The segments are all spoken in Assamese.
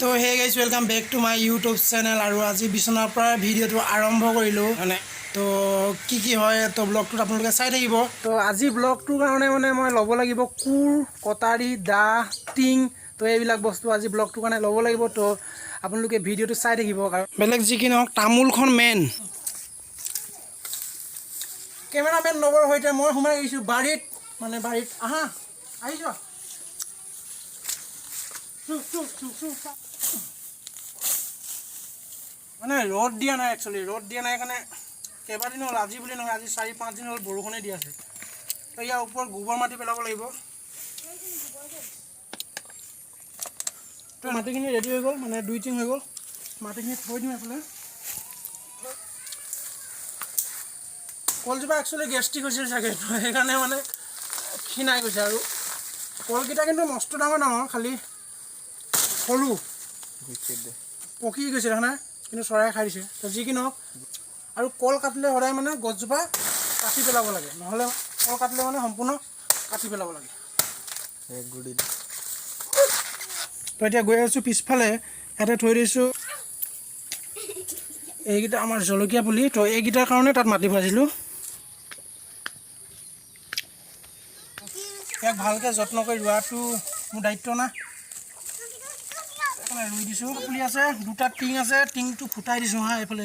তো hey guys welcome back to my YouTube channel আৰু আজি বিছনাৰ পৰা ভিডিঅ'টো আৰম্ভ কৰিলোঁ মানে তো কি হয় তো ব্লগটোত আপোনালোকে চাই থাকিব। তো আজি ব্লগটোৰ কাৰণে মানে মই ল'ব লাগিব কোৰ কটাৰী দা টিং তো এইবিলাক বস্তু আজি ব্লগটোৰ কাৰণে ল'ব লাগিব। তো আপোনালোকে ভিডিঅ'টো চাই থাকিব কাৰণ বেলেগ যি কি নহওক তামোলখন মেইন। কেমেৰামেন নবৰ সৈতে মই সোমাই আহিছোঁ বাৰীত মানে বাৰীত আহা আহিছ মানে ৰ'দ দিয়া নাই একচুৱেলি ৰ'দ দিয়া নাই কাৰণে কেইবাদিন হ'ল আজি বুলি নহয় আজি 4-5 দিন হ'ল বৰষুণে দি আছে। তো ইয়াৰ ওপৰত গোবৰ মাটি পেলাব লাগিব। তো মাটিখিনি ৰেডি হৈ গ'ল মানে 2 টিং হৈ গ'ল মাটিখিনি থৈ দিম এইফালে। কলজোপা একচুৱেলি গেষ্ট্ৰিক হৈছিল চাগে তো সেইকাৰণে মানে ক্ষীণাই গৈছে আৰু কলকেইটা কিন্তু মস্ত ডাঙৰ ডাঙৰ খালি সৰু পকি গৈছে দেখা নাই কিন্তু চৰাই খাই দিছে। তো যি কি নহওক আৰু কল কাটিলে সদায় মানে গছজোপা কাটি পেলাব লাগে নহ'লে কল কাটিলে মানে সম্পূৰ্ণ কাটি পেলাব লাগে। তো এতিয়া গৈ আছোঁ পিছফালে ইয়াতে থৈ দিছোঁ এইকেইটা আমাৰ জলকীয়া পুলি। তো এইকেইটাৰ কাৰণে তাত মাটি ভৰাইছিলোঁ। ইয়াক ভালকৈ যত্ন কৰি ৰোৱাটো মোৰ দায়িত্ব না সেইকাৰণে ৰুই দিছোঁ। পুলি আছে 2টা টিং আছে টিংটো ফুটাই দিছোঁ হা এইফালে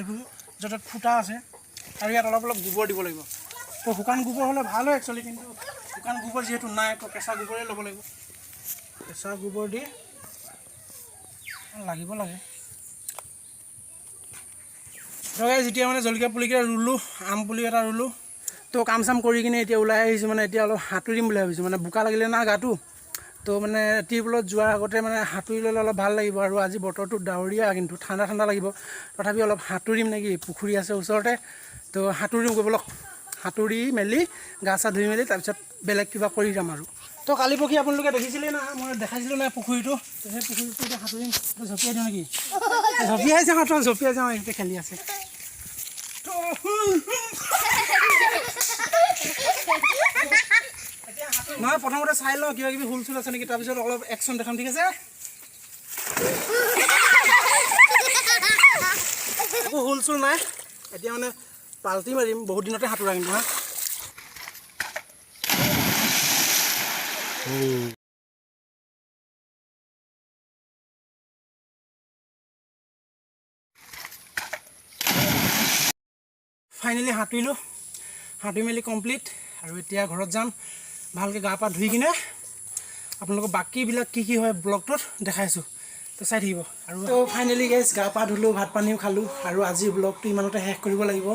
য'ত ফুটা আছে আৰু ইয়াত অলপ অলপ গোবৰ দিব লাগিব। তো শুকান গোবৰ হ'লে ভাল হয় একচুৱেলি কিন্তু শুকান গোবৰ যিহেতু নাই তো কেঁচা গোবৰেই ল'ব লাগিব। কেঁচা গোবৰ দি লাগিব লাগে। ধৰক যেতিয়া মানে জলকীয়া পুলিকেইটা ৰুলোঁ আম পুলি এটা ৰুলোঁ তো কাম চাম কৰি কিনে এতিয়া ওলাই আহিছোঁ মানে এতিয়া অলপ সাঁতুৰিম বুলি ভাবিছোঁ মানে বোকা লাগিলে না গাটো। তো মানে টিউবৱেলত যোৱাৰ আগতে মানে সাঁতুৰি ল'লে অলপ ভাল লাগিব আৰু আজি বতৰটো ডাৱৰীয়া কিন্তু ঠাণ্ডা ঠাণ্ডা লাগিব তথাপি অলপ সাঁতুৰিম নেকি পুখুৰী আছে ওচৰতে। তো সাঁতুৰিম গৈ ব'লক সাঁতুৰি মেলি গা চা ধুই মেলি তাৰপিছত বেলেগ কিবা কৰি যাম আৰু। তো কালি পৰহি আপোনালোকে দেখিছিলেই না মই দেখাইছিলোঁ নাই পুখুৰীটো তো সেই পুখুৰীটো এতিয়া সাঁতুৰিম জঁপিয়াই দিওঁ নেকি জঁপিয়াই যাওঁ তো জঁপিয়াই যাওঁ এতিয়া খেলি আছে। নহয় প্ৰথমতে চাই লওঁ কিবা কিবি হুল চুল আছে নেকি তাৰপিছত অলপ একশ্যন দেখাম ঠিক আছে। একো হুল চুল নাই এতিয়া মানে পাল্টি মাৰিম বহুত দিনতে সাঁতোৰা কিন্তু হা। ফাইনেলি সাঁতুৰিলোঁ সাঁতুৰি মেলি কমপ্লিট আৰু এতিয়া ঘৰত যাম ভালকৈ গা পা ধুই কিনে আপোনালোকক বাকীবিলাক কি হয় ব্লগটোত দেখাইছোঁ তো চাই থাকিব। আৰু তো ফাইনেলি গাইজ গা পা ধুলোঁ ভাত পানীও খালোঁ আৰু আজিৰ ব্লগটো ইমানতে শেষ কৰিব লাগিব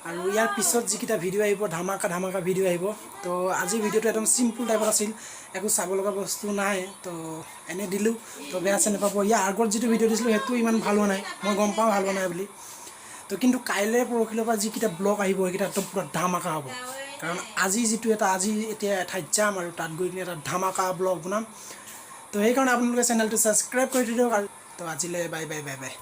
আৰু ইয়াৰ পিছত যিকেইটা ভিডিঅ' আহিব ধামাকা ভিডিঅ' আহিব। তো আজিৰ ভিডিঅ'টো একদম চিম্পুল টাইপত আছিল একো চাব লগা বস্তু নাই তো এনেই দিলোঁ তো বেয়া চেনে পাব। ইয়াৰ আগত যিটো ভিডিঅ' দিছিলোঁ সেইটো ইমান ভাল হোৱা নাই মই গম পাওঁ ভাল হোৱা নাই বুলি। তো কিন্তু কাইলৈ পৰহিলৰ পৰা যিকেইটা ব্লগ আহিব সেইকেইটা একদম পূৰা ধামাকা হ'ব কাৰণ আজি যিটো আজি এতিয়া এঠাইত যাম আৰু তাত গৈ কিনে এটা ধামাকা ব্লগ বনাম। তো সেইকাৰণে আপোনালোকে চেনেলটো ছাবস্ক্ৰাইব কৰি দিয়ক আৰু তো আজিলৈ বাই বাই বাই বাই।